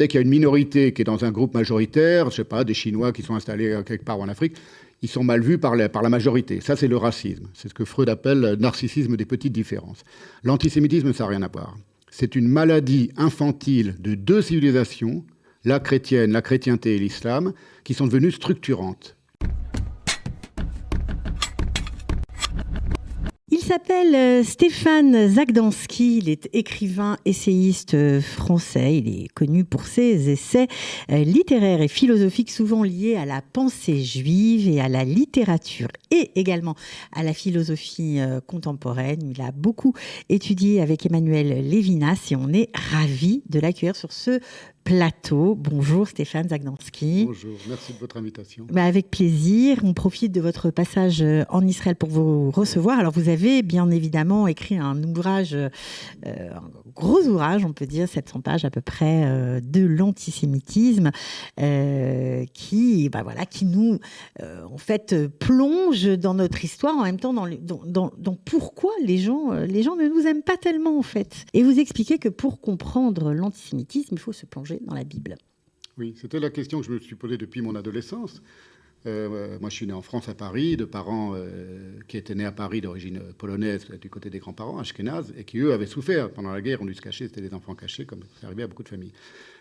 dès qu'il y a une minorité qui est dans un groupe majoritaire, je ne sais pas, des Chinois qui sont installés quelque part en Afrique, ils sont mal vus par la majorité. Ça, c'est le racisme. C'est ce que Freud appelle le narcissisme des petites différences. L'antisémitisme, ça n'a rien à voir. C'est une maladie infantile de deux civilisations, la chrétienne, la chrétienté et l'islam, qui sont devenues structurantes. Il s'appelle Stéphane Zagdanski, il est écrivain, essayiste français, il est connu pour ses essais littéraires et philosophiques souvent liés à la pensée juive et à la littérature et également à la philosophie contemporaine. Il a beaucoup étudié avec Emmanuel Levinas et on est ravis de l'accueillir sur ce plateau. Bonjour Stéphane Zagdanski. Bonjour, merci de votre invitation. Avec plaisir, on profite de votre passage en Israël pour vous recevoir. Alors vous avez bien évidemment écrit un ouvrage, un gros ouvrage, on peut dire 700 pages à peu près, de l'antisémitisme qui nous en fait plonge dans notre histoire en même temps dans pourquoi les gens ne nous aiment pas tellement en fait. Et vous expliquez que pour comprendre l'antisémitisme, il faut se plonger dans la Bible. Oui, c'était la question que je me suis posée depuis mon adolescence. Moi, je suis né en France, à Paris, de parents qui étaient nés à Paris d'origine polonaise, du côté des grands-parents, ashkénazes, et qui, eux, avaient souffert pendant la guerre, ont dû se cacher, c'était des enfants cachés, comme c'est arrivé à beaucoup de familles.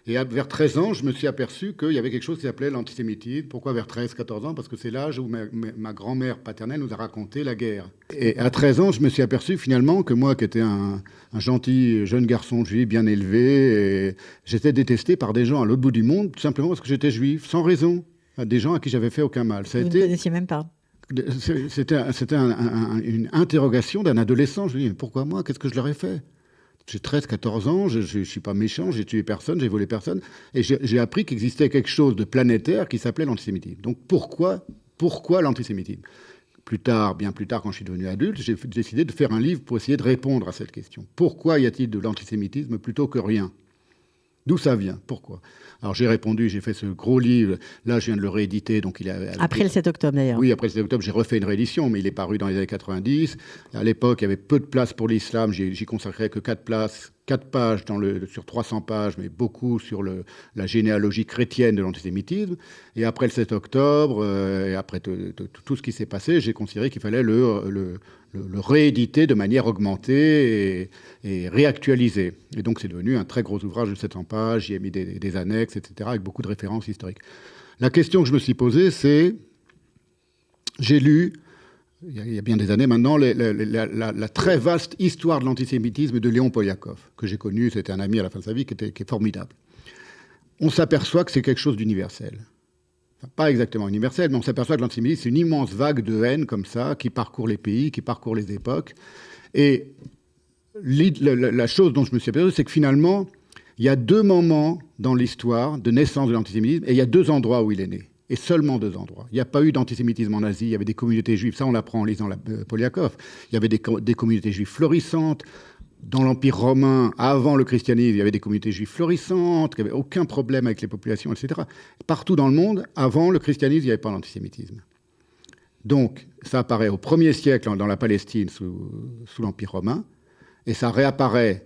Et vers 13 ans, je me suis aperçu qu'il y avait quelque chose qui s'appelait l'antisémitisme. Pourquoi vers 13-14 ans? Parce que c'est l'âge où ma grand-mère paternelle nous a raconté la guerre. Et à 13 ans, je me suis aperçu finalement que moi, qui étais un gentil jeune garçon juif, bien élevé, j'étais détesté par des gens à l'autre bout du monde, tout simplement parce que j'étais juif, sans raison. Des gens à qui j'avais fait aucun mal. Vous ne connaissiez même pas. C'était une interrogation d'un adolescent. Je me dis, mais pourquoi moi? Qu'est-ce que je leur ai fait? J'ai 13-14 ans, je ne suis pas méchant, j'ai tué personne, j'ai volé personne. Et j'ai appris qu'il existait quelque chose de planétaire qui s'appelait l'antisémitisme. Donc pourquoi l'antisémitisme? Bien plus tard, quand je suis devenu adulte, j'ai décidé de faire un livre pour essayer de répondre à cette question. Pourquoi y a-t-il de l'antisémitisme plutôt que rien? D'où ça vient? Pourquoi? Alors j'ai répondu, j'ai fait ce gros livre, là je viens de le rééditer. Donc après le 7 octobre d'ailleurs. Oui, après le 7 octobre, j'ai refait une réédition, mais il est paru dans les années 90. À l'époque, il y avait peu de place pour l'islam, j'y consacrais que 4 pages sur 300 pages, mais beaucoup sur la généalogie chrétienne de l'antisémitisme. Et après le 7 octobre, et après tout ce qui s'est passé, j'ai considéré qu'il fallait le rééditer de manière augmentée et réactualisée. Et donc c'est devenu un très gros ouvrage de 700 pages, j'y ai mis des annexes, etc., avec beaucoup de références historiques. La question que je me suis posée, c'est, j'ai lu, il y a bien des années maintenant, la très vaste histoire de l'antisémitisme de Léon Poliakov, que j'ai connu, c'était un ami à la fin de sa vie, qui est formidable. On s'aperçoit que c'est quelque chose d'universel. Enfin, pas exactement universel, mais on s'aperçoit que l'antisémitisme, c'est une immense vague de haine comme ça, qui parcourt les pays, qui parcourt les époques. Et la chose dont je me suis aperçu, c'est que finalement, il y a 2 moments dans l'histoire de naissance de l'antisémitisme, et il y a 2 endroits où il est né. Et seulement 2 endroits. Il n'y a pas eu d'antisémitisme en Asie, il y avait des communautés juives, ça on l'apprend en lisant Poliakov. Il y avait des communautés juives florissantes. Dans l'Empire romain, avant le christianisme, il y avait des communautés juives florissantes, il n'y avait aucun problème avec les populations, etc. Partout dans le monde, avant le christianisme, il n'y avait pas d'antisémitisme. Donc, ça apparaît au 1er siècle dans la Palestine sous l'Empire romain, et ça apparaît,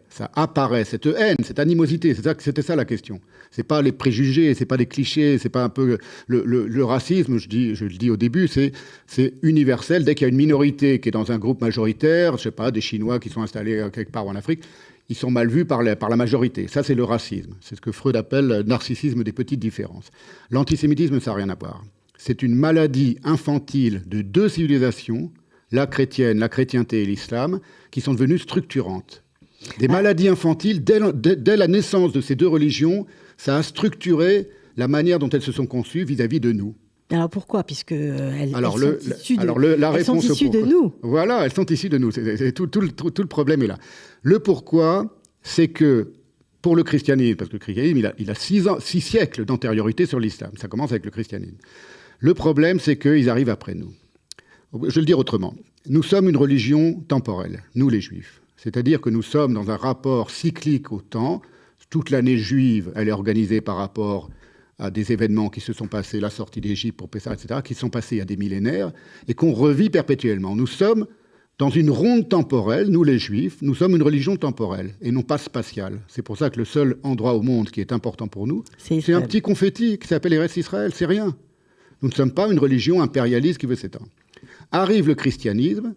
cette haine, cette animosité, c'était ça la question. C'est pas les préjugés, c'est pas les clichés, c'est pas un peu le racisme, je le dis au début, c'est universel. Dès qu'il y a une minorité qui est dans un groupe majoritaire, je sais pas, des Chinois qui sont installés quelque part en Afrique, ils sont mal vus par la majorité. Ça, c'est le racisme. C'est ce que Freud appelle le narcissisme des petites différences. L'antisémitisme, ça n'a rien à voir. C'est une maladie infantile de deux civilisations, la chrétienne, la chrétienté et l'islam, qui sont devenues structurantes. Des maladies infantiles, dès la naissance de ces deux religions, ça a structuré la manière dont elles se sont conçues vis-à-vis de nous. Alors pourquoi? Puisque elles sont issues de nous. Voilà, elles sont issues de nous. Tout le problème est là. Le pourquoi, c'est que pour le christianisme, parce que le christianisme, il a 6 siècles d'antériorité sur l'islam. Ça commence avec le christianisme. Le problème, c'est qu'ils arrivent après nous. Je vais le dire autrement. Nous sommes une religion temporelle, nous les juifs. C'est-à-dire que nous sommes dans un rapport cyclique au temps. Toute l'année juive, elle est organisée par rapport à des événements qui se sont passés, la sortie d'Égypte pour Pessah, etc., qui sont passés il y a des millénaires et qu'on revit perpétuellement. Nous sommes dans une ronde temporelle, nous les Juifs, nous sommes une religion temporelle et non pas spatiale. C'est pour ça que le seul endroit au monde qui est important pour nous, c'est un petit confetti qui s'appelle Eretz Israël, c'est rien. Nous ne sommes pas une religion impérialiste qui veut s'étendre. Arrive le christianisme,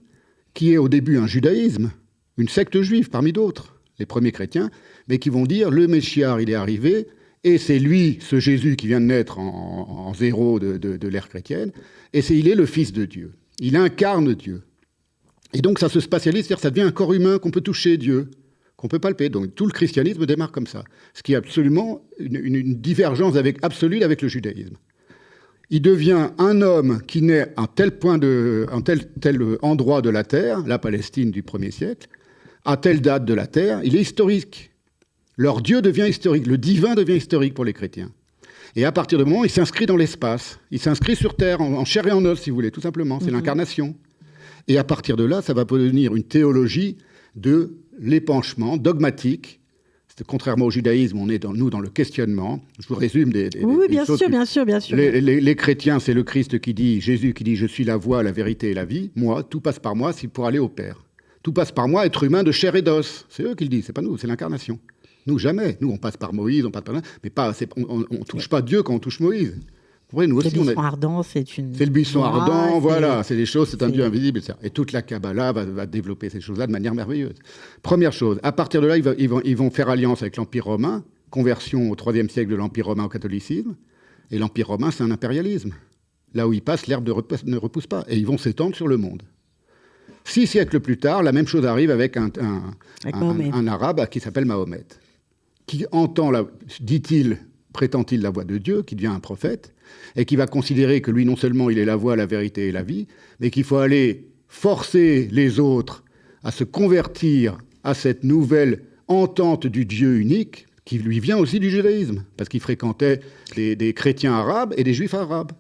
qui est au début un judaïsme, une secte juive parmi d'autres, les premiers chrétiens, mais qui vont dire le Meshiar, il est arrivé, et c'est lui, ce Jésus qui vient de naître en zéro de l'ère chrétienne, et il est le Fils de Dieu. Il incarne Dieu. Et donc ça se spatialise, c'est-à-dire ça devient un corps humain qu'on peut toucher, Dieu, qu'on peut palper. Donc tout le christianisme démarre comme ça, ce qui est absolument une divergence absolue avec le judaïsme. Il devient un homme qui naît à tel endroit de la terre, la Palestine du 1er siècle, à telle date de la terre, il est historique. Leur Dieu devient historique, le divin devient historique pour les chrétiens. Et à partir du moment où il s'inscrit dans l'espace, il s'inscrit sur terre, en chair et en os, si vous voulez, tout simplement, c'est l'incarnation. Et à partir de là, ça va devenir une théologie de l'épanchement dogmatique. Contrairement au judaïsme, on est dans le questionnement. Je vous résume oui, bien sûr, bien sûr. Les chrétiens, c'est le Christ qui dit, Jésus qui dit « Je suis la voie, la vérité et la vie ». Moi, tout passe par moi pour aller au Père. Tout passe par moi, être humain de chair et d'os. C'est eux qui le disent, c'est pas nous, c'est l'incarnation. Nous, jamais. Nous, on passe par Moïse, on passe par là, mais on ne touche pas Dieu quand on touche Moïse. Vous voyez, nous aussi, le buisson ardent, c'est le buisson ardent, voilà, c'est des choses, c'est un Dieu invisible, etc. Et toute la Kabbalah va développer ces choses-là de manière merveilleuse. Première chose, à partir de là, ils vont faire alliance avec l'Empire romain, conversion au IIIe siècle de l'Empire romain au catholicisme, et l'Empire romain, c'est un impérialisme. Là où ils passent, l'herbe ne repousse pas, et ils vont s'étendre sur le monde. 6 siècles plus tard, la même chose arrive avec un arabe qui s'appelle Mahomet, qui entend, dit-il, prétend-il, la voix de Dieu, qui devient un prophète, et qui va considérer que lui, non seulement il est la voie, la vérité et la vie, mais qu'il faut aller forcer les autres à se convertir à cette nouvelle entente du Dieu unique, qui lui vient aussi du judaïsme, parce qu'il fréquentait des chrétiens arabes et des juifs arabes,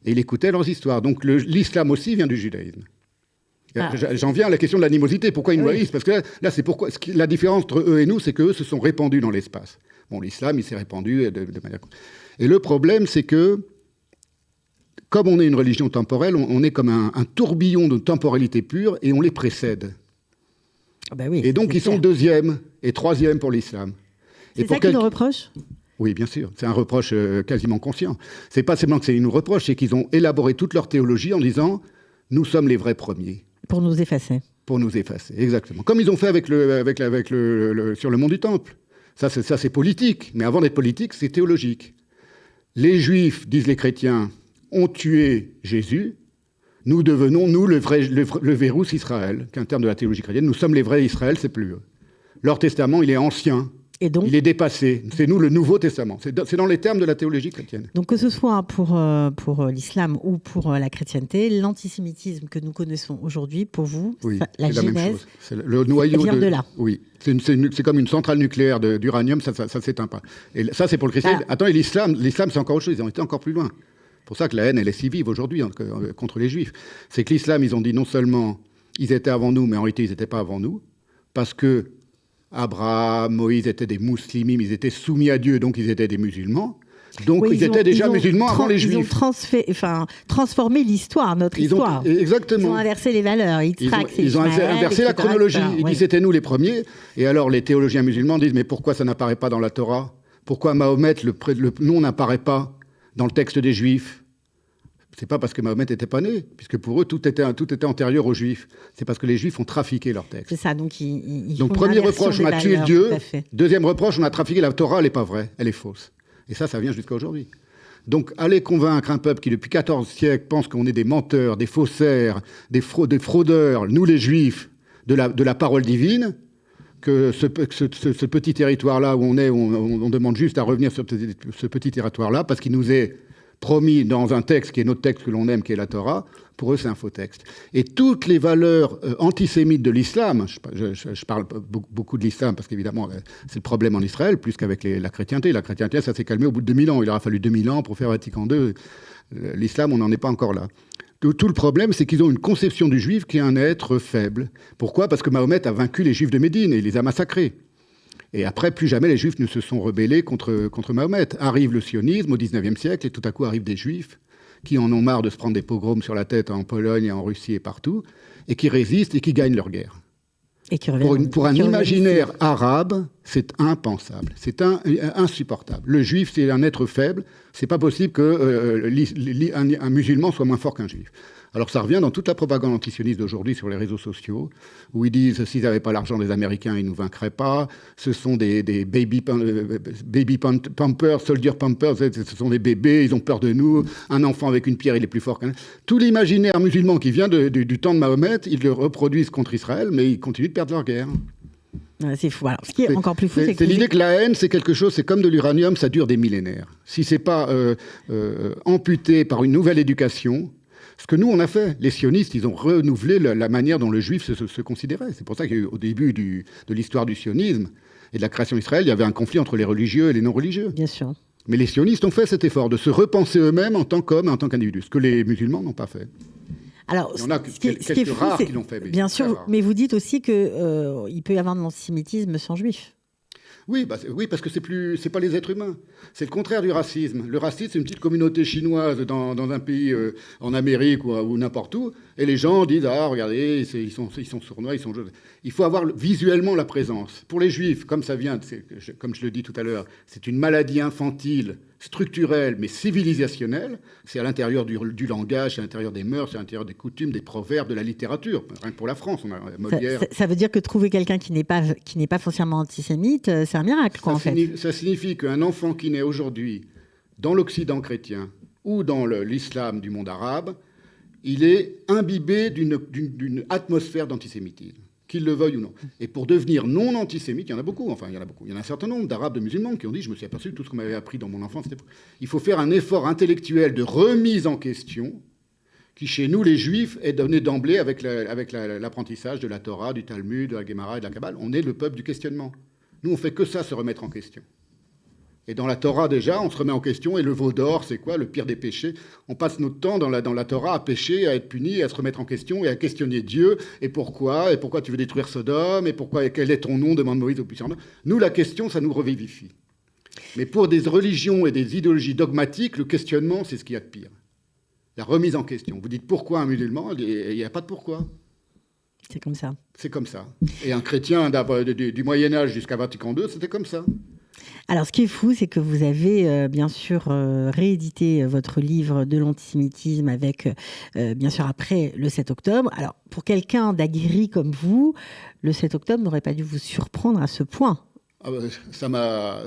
et il écoutait leurs histoires. Donc l'islam aussi vient du judaïsme. J'en viens à la question de l'animosité. Pourquoi ils nous haïssent ? Parce que là, c'est pourquoi la différence entre eux et nous, c'est qu'eux se sont répandus dans l'espace. Bon, l'islam, il s'est répandu de manière... Et le problème, c'est que, comme on est une religion temporelle, on est comme un tourbillon de temporalité pure et on les précède. Ah bah oui, et donc, ils sont 2e et 3e pour l'islam. C'est ça qu'ils nous reprochent ? Oui, bien sûr. C'est un reproche quasiment conscient. C'est pas seulement que c'est une reproche, c'est qu'ils ont élaboré toute leur théologie en disant « nous sommes les vrais premiers ». Pour nous effacer. Pour nous effacer, exactement. Comme ils ont fait sur le mont du Temple. Ça, c'est politique. Mais avant d'être politique, c'est théologique. Les Juifs, disent les chrétiens, ont tué Jésus. Nous devenons, nous, le Vérous Israël, qu'un terme de la théologie chrétienne. Nous sommes les vrais Israël, c'est plus eux. Leur testament, il est ancien. Et donc, il est dépassé. C'est nous le Nouveau Testament. C'est dans les termes de la théologie chrétienne. Donc que ce soit pour l'islam ou pour la chrétienté, l'antisémitisme que nous connaissons aujourd'hui, pour vous, oui, la genèse, c'est le noyau vient de là. Oui, c'est comme une centrale nucléaire d'uranium, ça ne s'éteint pas. Et ça, c'est pour le christianisme. Attends, et l'islam, c'est encore autre chose. Ils ont été encore plus loin. C'est pour ça que la haine, elle est si vive aujourd'hui contre les Juifs. C'est que l'islam, ils ont dit non seulement ils étaient avant nous, mais en réalité, ils n'étaient pas avant nous, parce que Abraham, Moïse étaient des musulmans, ils étaient soumis à Dieu, donc ils étaient des musulmans. Donc oui, ils étaient déjà musulmans avant les Juifs. Ils ont transformé l'histoire, notre histoire. Exactement. Ils ont inversé les valeurs. Ils ont inversé la chronologie. Ils disent c'était nous les premiers. Et alors les théologiens musulmans disent mais pourquoi ça n'apparaît pas dans la Torah ? Pourquoi Mahomet, le nom n'apparaît pas dans le texte des Juifs ? C'est pas parce que Mahomet n'était pas né, puisque pour eux, tout était antérieur aux Juifs. C'est parce que les Juifs ont trafiqué leur texte. C'est ça, donc premier reproche, on a tué Dieu. Deuxième reproche, on a trafiqué la Torah, elle n'est pas vraie, elle est fausse. Et ça vient jusqu'à aujourd'hui. Donc, aller convaincre un peuple qui, depuis 14 siècles, pense qu'on est des menteurs, des faussaires, des fraudeurs, nous les Juifs, de la parole divine, que ce petit territoire-là où on est, on demande juste à revenir sur ce petit territoire-là, parce qu'il nous est promis dans un texte qui est notre texte que l'on aime, qui est la Torah, pour eux c'est un faux texte. Et toutes les valeurs antisémites de l'islam, je parle beaucoup de l'islam parce qu'évidemment c'est le problème en Israël, plus qu'avec la chrétienté. La chrétienté, ça s'est calmé au bout de 2000 ans. Il aura fallu 2000 ans pour faire Vatican II. L'islam, on n'en est pas encore là. Tout le problème, c'est qu'ils ont une conception du juif qui est un être faible. Pourquoi ? Parce que Mahomet a vaincu les juifs de Médine et il les a massacrés. Et après, plus jamais les Juifs ne se sont rebellés contre Mahomet. Arrive le sionisme au XIXe siècle et tout à coup arrivent des Juifs qui en ont marre de se prendre des pogroms sur la tête en Pologne, en Russie et partout, et qui résistent et qui gagnent leur guerre. Et qui pour un imaginaire arabe, c'est impensable, c'est insupportable. Le juif, c'est un être faible, c'est pas possible qu'un musulman soit moins fort qu'un juif. Alors ça revient dans toute la propagande antisioniste d'aujourd'hui sur les réseaux sociaux, où ils disent s'ils n'avaient pas l'argent des Américains, ils ne nous vaincraient pas. Ce sont des baby pampers, soldier pampers, ce sont des bébés, ils ont peur de nous. Un enfant avec une pierre, il est plus fort qu'un... Tout l'imaginaire musulman qui vient du temps de Mahomet, ils le reproduisent contre Israël, mais ils continuent de perdre leur guerre. C'est fou. Alors, ce qui est encore plus fou, c'est l'idée que la haine, c'est quelque chose, c'est comme de l'uranium, ça dure des millénaires. Si c'est pas amputé par une nouvelle éducation... Ce que nous, on a fait, les sionistes, ils ont renouvelé la manière dont le juif se considérait. C'est pour ça qu'au début de l'histoire du sionisme et de la création d'Israël, il y avait un conflit entre les religieux et les non-religieux. Bien sûr. Mais les sionistes ont fait cet effort de se repenser eux-mêmes en tant qu'hommes, en tant qu'individus, ce que les musulmans n'ont pas fait. Alors, il y en a quelques rares qui l'ont fait. Bien sûr, mais vous dites aussi qu'il peut y avoir de l'antisémitisme sans juifs. Oui, parce que c'est pas les êtres humains. C'est le contraire du racisme. Le racisme, c'est une petite communauté chinoise dans un pays en Amérique ou n'importe où, et les gens disent ah regardez, ils sont sournois, ils sont. Il faut avoir visuellement la présence. Pour les Juifs, comme ça vient, comme je le dis tout à l'heure, c'est une maladie infantile, structurelle, mais civilisationnelle. C'est à l'intérieur du langage, c'est à l'intérieur des mœurs, c'est à l'intérieur des coutumes, des proverbes, de la littérature. Rien que pour la France, on a Molière. Ça veut dire que trouver quelqu'un qui n'est pas foncièrement antisémite, c'est un miracle, quoi, en fait. Ça signifie qu'un enfant qui naît aujourd'hui dans l'Occident chrétien ou dans l'islam du monde arabe, il est imbibé d'une atmosphère d'antisémitisme, qu'il le veuille ou non. Et pour devenir non antisémite, il y en a beaucoup. Il y en a un certain nombre d'Arabes, de musulmans qui ont dit « je me suis aperçu de tout ce qu'on m'avait appris dans mon enfance ». Il faut faire un effort intellectuel de remise en question qui, chez nous, les Juifs, est donné d'emblée avec l'apprentissage de la Torah, du Talmud, de la Guémara et de la Kabbale. On est le peuple du questionnement. Nous, on fait que ça, se remettre en question. Et dans la Torah, déjà, on se remet en question. Et le veau d'or, c'est quoi? Le pire des péchés. On passe notre temps dans la Torah à pécher, à être puni, à se remettre en question et à questionner Dieu. Et pourquoi tu veux détruire Sodome? Et quel est ton nom? Demande Moïse au puissant. Nous, la question, ça nous revivifie. Mais pour des religions et des idéologies dogmatiques, le questionnement, c'est ce qu'il y a de pire. La remise en question. Vous dites pourquoi un musulman? Il n'y a pas de pourquoi. C'est comme ça. C'est comme ça. Et un chrétien du Moyen-Âge jusqu'à Vatican II, c'était comme ça. Alors, ce qui est fou, c'est que vous avez bien sûr réédité votre livre de l'antisémitisme avec, bien sûr, après le 7 octobre. Alors, pour quelqu'un d'aguerri comme vous, le 7 octobre n'aurait pas dû vous surprendre à ce point. Ça m'a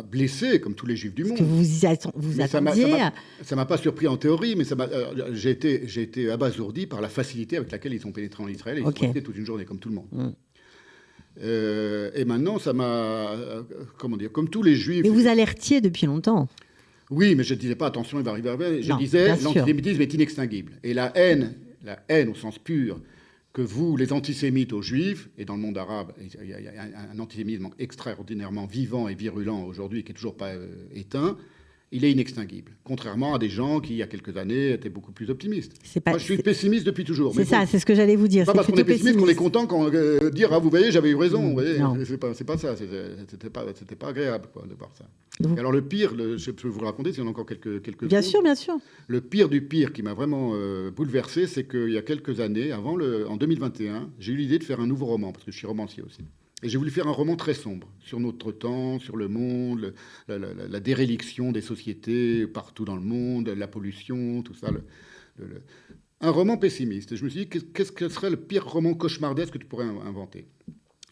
blessé, comme tous les Juifs du monde. Que vous attendiez. Ça m'a pas surpris en théorie, mais j'ai été abasourdi par la facilité avec laquelle ils ont pénétré en Israël. Ils sont restés toute une journée, comme tout le monde. Et maintenant, ça m'a... comment dire? Comme tous les Juifs... Mais vous alertiez depuis longtemps. Oui, mais je ne disais pas, attention, il va arriver. Je disais, l'antisémitisme est inextinguible. Et la haine au sens pur, que vous, les antisémites aux Juifs, et dans le monde arabe, il y a un antisémitisme extraordinairement vivant et virulent aujourd'hui, qui n'est toujours pas éteint, il est inextinguible. Contrairement à des gens qui, il y a quelques années, étaient beaucoup plus optimistes. Moi, je suis pessimiste depuis toujours. C'est ça, c'est ce que j'allais vous dire. C'est pas parce qu'on est pessimiste qu'on est content quand dire « Ah, vous voyez, j'avais eu raison ». C'est pas ça. C'était pas agréable de voir ça. Et alors le pire, je peux vous raconter, s'il y en a encore quelques Bien sûr, bien sûr. Le pire du pire qui m'a vraiment bouleversé, c'est qu'il y a quelques années, en 2021, j'ai eu l'idée de faire un nouveau roman, parce que je suis romancier aussi. Et j'ai voulu faire un roman très sombre, sur notre temps, sur le monde, la déréliction des sociétés partout dans le monde, la pollution, tout ça. Un roman pessimiste. Et je me suis dit, qu'est-ce que serait le pire roman cauchemardesque que tu pourrais inventer?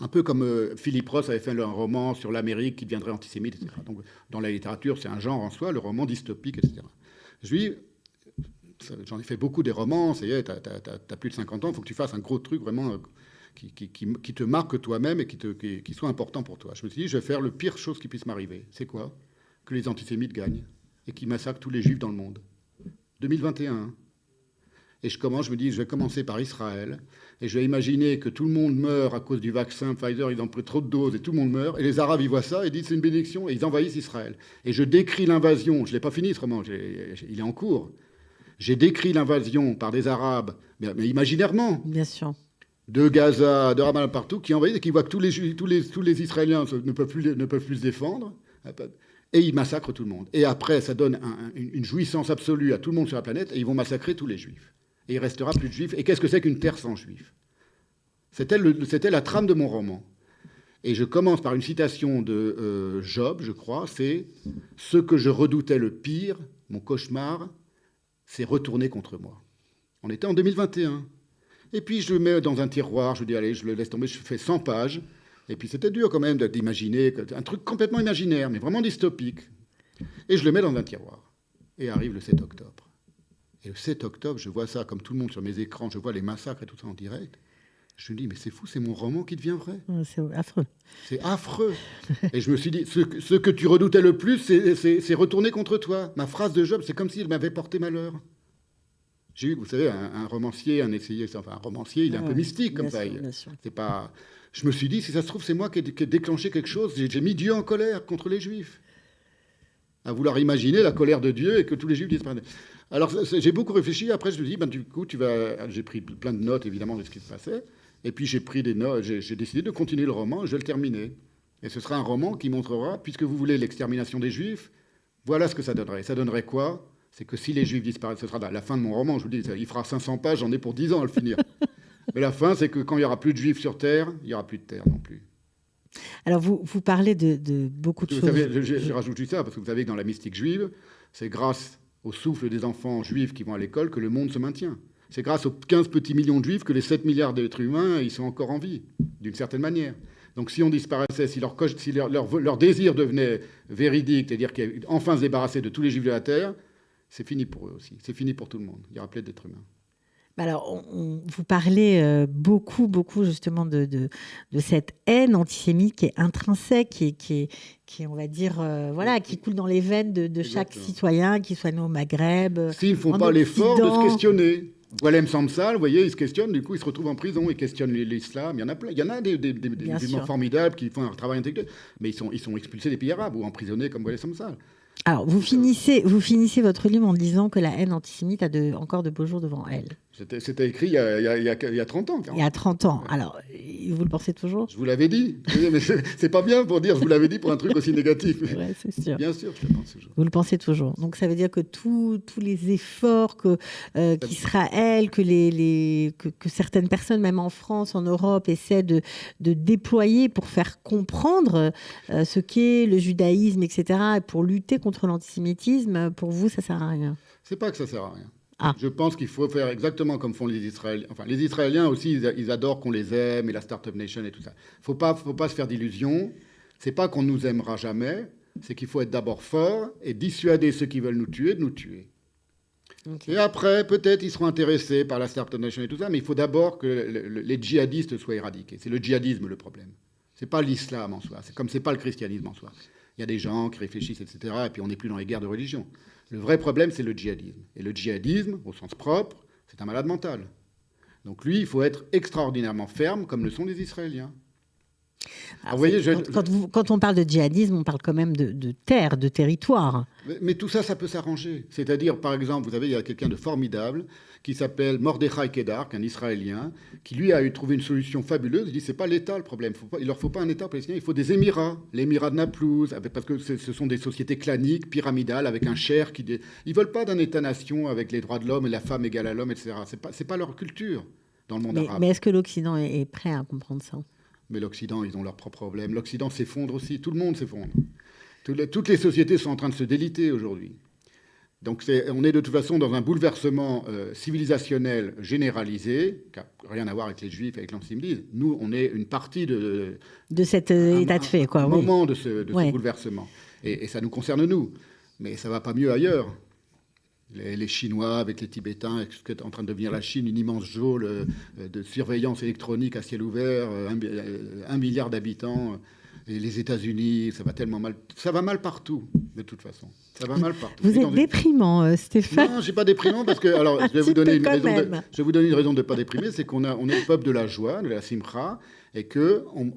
Un peu comme Philip Roth avait fait un roman sur l'Amérique qui deviendrait antisémite, etc. Donc, dans la littérature, c'est un genre en soi, le roman dystopique, etc. Je lui dis, j'en ai fait beaucoup des romans, ça y est, t'as plus de 50 ans, il faut que tu fasses un gros truc vraiment... Qui te marque toi-même et qui soit important pour toi. Je me suis dit, je vais faire le pire chose qui puisse m'arriver. C'est quoi? Que les antisémites gagnent et qu'ils massacrent tous les juifs dans le monde. 2021. Et je me dis, je vais commencer par Israël et je vais imaginer que tout le monde meurt à cause du vaccin Pfizer, ils ont pris trop de doses et tout le monde meurt. Et les Arabes, ils voient ça et disent, c'est une bénédiction et ils envahissent Israël. Et je décris l'invasion. Je ne l'ai pas fini ce roman, il est en cours. J'ai décrit l'invasion par des Arabes, mais imaginairement. Bien sûr. De Gaza, de Ramallah, partout, qui envahissent et qui voient que tous les Israéliens ne peuvent plus se défendre. et ils massacrent tout le monde. Et après, ça donne une jouissance absolue à tout le monde sur la planète, et ils vont massacrer tous les juifs. Et il ne restera plus de juifs. Et qu'est-ce que c'est qu'une terre sans juifs? C'était la trame de mon roman. Et je commence par une citation de Job, je crois, c'est « Ce que je redoutais le pire, mon cauchemar, s'est retourné contre moi. » On était en 2021. Et puis je le mets dans un tiroir, je dis « Allez, je le laisse tomber, je fais 100 pages. » Et puis c'était dur quand même d'imaginer, un truc complètement imaginaire, mais vraiment dystopique. Et je le mets dans un tiroir. Et arrive le 7 octobre. Et le 7 octobre, je vois ça comme tout le monde sur mes écrans, je vois les massacres et tout ça en direct. Je me dis, mais c'est fou, c'est mon roman qui devient vrai. C'est affreux. C'est affreux. Et je me suis dit, ce que tu redoutais le plus, c'est retourné contre toi. Ma phrase de Job, c'est comme s'il m'avait porté malheur. J'ai eu, vous savez, un romancier, un essayiste, enfin un romancier, il est un peu mystique comme ça. C'est pas... Je me suis dit, si ça se trouve, c'est moi qui ai déclenché quelque chose. J'ai mis Dieu en colère contre les Juifs. À vouloir imaginer la colère de Dieu et que tous les Juifs disparaissent. Alors j'ai beaucoup réfléchi. Après, je me suis dit, du coup, j'ai pris plein de notes, évidemment, de ce qui se passait. Et puis j'ai pris des notes, j'ai décidé de continuer le roman, et je vais le terminer. Et ce sera un roman qui montrera, puisque vous voulez l'extermination des Juifs, voilà ce que ça donnerait. Ça donnerait quoi? C'est que si les Juifs disparaissent, ce sera la fin de mon roman, je vous dis, il fera 500 pages, j'en ai pour 10 ans à le finir. Mais la fin, c'est que quand il n'y aura plus de Juifs sur Terre, il n'y aura plus de Terre non plus. Alors vous parlez de beaucoup de choses. Savez, je rajoute juste ça, parce que vous savez que dans la mystique juive, c'est grâce au souffle des enfants juifs qui vont à l'école que le monde se maintient. C'est grâce aux 15 petits millions de juifs que les 7 milliards d'êtres humains, ils sont encore en vie, d'une certaine manière. Donc si on disparaissait, si leur désir devenait véridique, c'est-à-dire qu'enfin se débarrasser de tous les juifs de la Terre, c'est fini pour eux aussi. C'est fini pour tout le monde. Il y aura plus d'êtres humains. Alors, vous parlez beaucoup justement de cette haine antisémite qui est intrinsèque, qui est, on va dire, voilà, qui coule dans les veines de chaque citoyen, qu'il soit né au Maghreb. S'ils ne font pas l'effort de se questionner. Walem Samsal, vous voyez, il se questionne, du coup, il se retrouve en prison, il questionne l'islam. Il y en a plein. Il y en a des gens formidables qui font un travail intellectuel, mais ils sont expulsés des pays arabes ou emprisonnés comme Walem Samsal. Alors, vous finissez votre livre en disant que la haine antisémite a encore de beaux jours devant elle. C'était écrit il y a 30 ans. Il y a 30 ans. Alors, vous le pensez toujours? Je vous l'avais dit. Mais c'est pas bien pour dire je vous l'avais dit pour un truc aussi négatif. Oui, c'est sûr. Bien sûr, je le pense toujours. Vous le pensez toujours. Donc, ça veut dire que tous les efforts qu'Israël, que certaines personnes, même en France, en Europe, essaient de déployer pour faire comprendre ce qu'est le judaïsme, etc., et pour lutter contre l'antisémitisme, pour vous, ça sert à rien? C'est pas que ça sert à rien. Je pense qu'il faut faire exactement comme font les Israéliens. Enfin, les Israéliens aussi, ils adorent qu'on les aime, et la Startup Nation et tout ça. Faut pas se faire d'illusions. C'est pas qu'on nous aimera jamais. C'est qu'il faut être d'abord fort et dissuader ceux qui veulent nous tuer de nous tuer. Okay. Et après, peut-être, ils seront intéressés par la Startup Nation et tout ça, mais il faut d'abord que les djihadistes soient éradiqués. C'est le djihadisme le problème. C'est pas l'islam en soi. C'est pas le christianisme en soi. Il y a des gens qui réfléchissent, etc. Et puis on n'est plus dans les guerres de religion. Le vrai problème, c'est le djihadisme. Et le djihadisme, au sens propre, c'est un malade mental. Donc lui, il faut être extraordinairement ferme, comme le sont les Israéliens. Alors, voyez, quand on parle de djihadisme, on parle quand même de terre, de territoire. Mais tout ça, ça peut s'arranger. C'est-à-dire, par exemple, vous savez, il y a quelqu'un de formidable qui s'appelle Mordechai Kedar, un Israélien, qui lui a trouvé une solution fabuleuse. Il dit, c'est pas l'État le problème. Il leur faut pas un État palestinien, il faut des Émirats. L'Émirat de Naplouse, parce que ce sont des sociétés claniques, pyramidales, avec un cher qui... Ils veulent pas d'un État-nation avec les droits de l'homme et la femme égale à l'homme, etc. C'est pas leur culture dans le monde arabe. Mais est-ce que l'Occident est prêt à comprendre ça? Mais l'Occident, ils ont leurs propres problèmes. L'Occident s'effondre aussi. Tout le monde s'effondre. Toutes les sociétés sont en train de se déliter aujourd'hui. Donc on est de toute façon dans un bouleversement civilisationnel généralisé, qui n'a rien à voir avec les Juifs, avec l'antisémitisme. Nous, on est une partie de cet état de fait, quoi. Un moment de ce bouleversement. Et ça nous concerne, nous. Mais ça ne va pas mieux ailleurs. Les Chinois avec les Tibétains, ce qui est en train de devenir la Chine, une immense geôle de surveillance électronique à ciel ouvert, 1 milliard d'habitants. Et les États-Unis, ça va tellement mal. Ça va mal partout, de toute façon. Ça va mal partout. Vous êtes déprimant, Stéphane. Non, je ne suis pas déprimant parce que... Alors, je vais vous donner une raison de ne pas déprimer. C'est qu'on est le peuple de la joie, de la simcha. et qu'on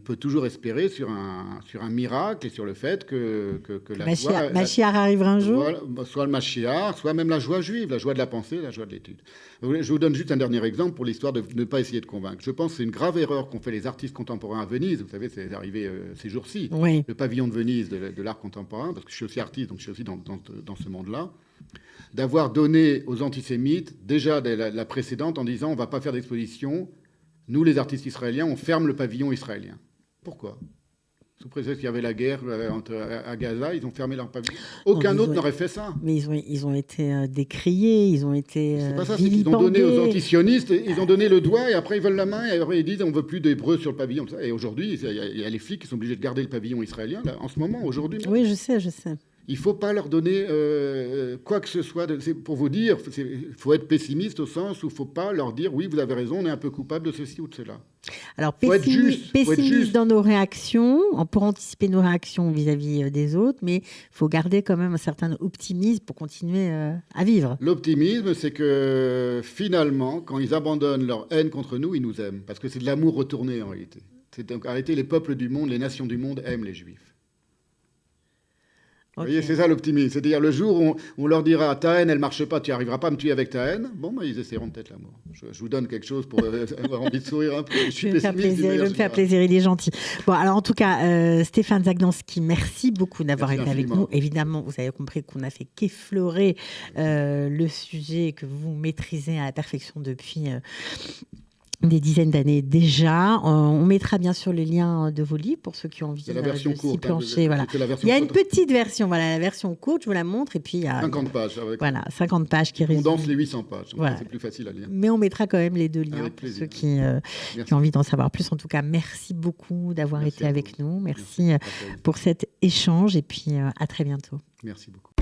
peut toujours espérer sur un miracle et sur le fait que la joie... Machiar arrivera un jour. Soit le Machiar, soit même la joie juive, la joie de la pensée, la joie de l'étude. Je vous donne juste un dernier exemple pour l'histoire de ne pas essayer de convaincre. Je pense que c'est une grave erreur qu'ont fait les artistes contemporains à Venise. Vous savez, c'est arrivé ces jours-ci. Oui. Le pavillon de Venise de l'art contemporain, parce que je suis aussi artiste, donc je suis aussi dans ce monde-là, d'avoir donné aux antisémites déjà la précédente en disant on ne va pas faire d'exposition. Nous, les artistes israéliens, on ferme le pavillon israélien. Pourquoi ? Sous prétexte qu'il y avait la guerre à Gaza, ils ont fermé leur pavillon. Aucun autre n'aurait fait ça. Mais ils ont été décriés, ils ont été c'est pas ça, c'est qu'ils ont donné aux antisionistes, ils ont donné le doigt et après ils veulent la main et après ils disent on veut plus d'Hébreux sur le pavillon. Et aujourd'hui, il y a les flics qui sont obligés de garder le pavillon israélien là, en ce moment, aujourd'hui. Oui, je sais. Il ne faut pas leur donner quoi que ce soit. C'est pour vous dire, il faut être pessimiste au sens où il ne faut pas leur dire oui, vous avez raison, on est un peu coupable de ceci ou de cela. Alors, pessimiste dans nos réactions, pour anticiper nos réactions vis-à-vis des autres, mais il faut garder quand même un certain optimisme pour continuer à vivre. L'optimisme, c'est que finalement, quand ils abandonnent leur haine contre nous, ils nous aiment. Parce que c'est de l'amour retourné en réalité. Donc, en réalité, les peuples du monde, les nations du monde aiment les Juifs. Vous voyez, c'est ça l'optimisme. C'est-à-dire le jour où on leur dira ta haine, elle ne marche pas, tu n'arriveras pas à me tuer avec ta haine, bon, ils essaieront peut-être l'amour. Je vous donne quelque chose pour avoir envie de sourire un peu. Je suis pessimiste. Il veut me faire plaisir, il est gentil. Bon, alors en tout cas, Stéphane Zagnansky, merci beaucoup d'avoir été avec nous. Évidemment, vous avez compris qu'on n'a fait qu'effleurer le sujet que vous maîtrisez à la perfection depuis... des dizaines d'années déjà. On mettra bien sûr les liens de vos livres pour ceux qui ont envie de s'y plancher. Voilà. Il y a une petite version, voilà, la version courte, je vous la montre. Et puis il y a 50 pages. Voilà, 50 pages qui résument. On danse les 800 pages, voilà. C'est plus facile à lire. Mais on mettra quand même les deux liens pour ceux qui ont envie d'en savoir plus. En tout cas, merci beaucoup d'avoir été avec nous. Merci pour cet échange et puis à très bientôt. Merci beaucoup.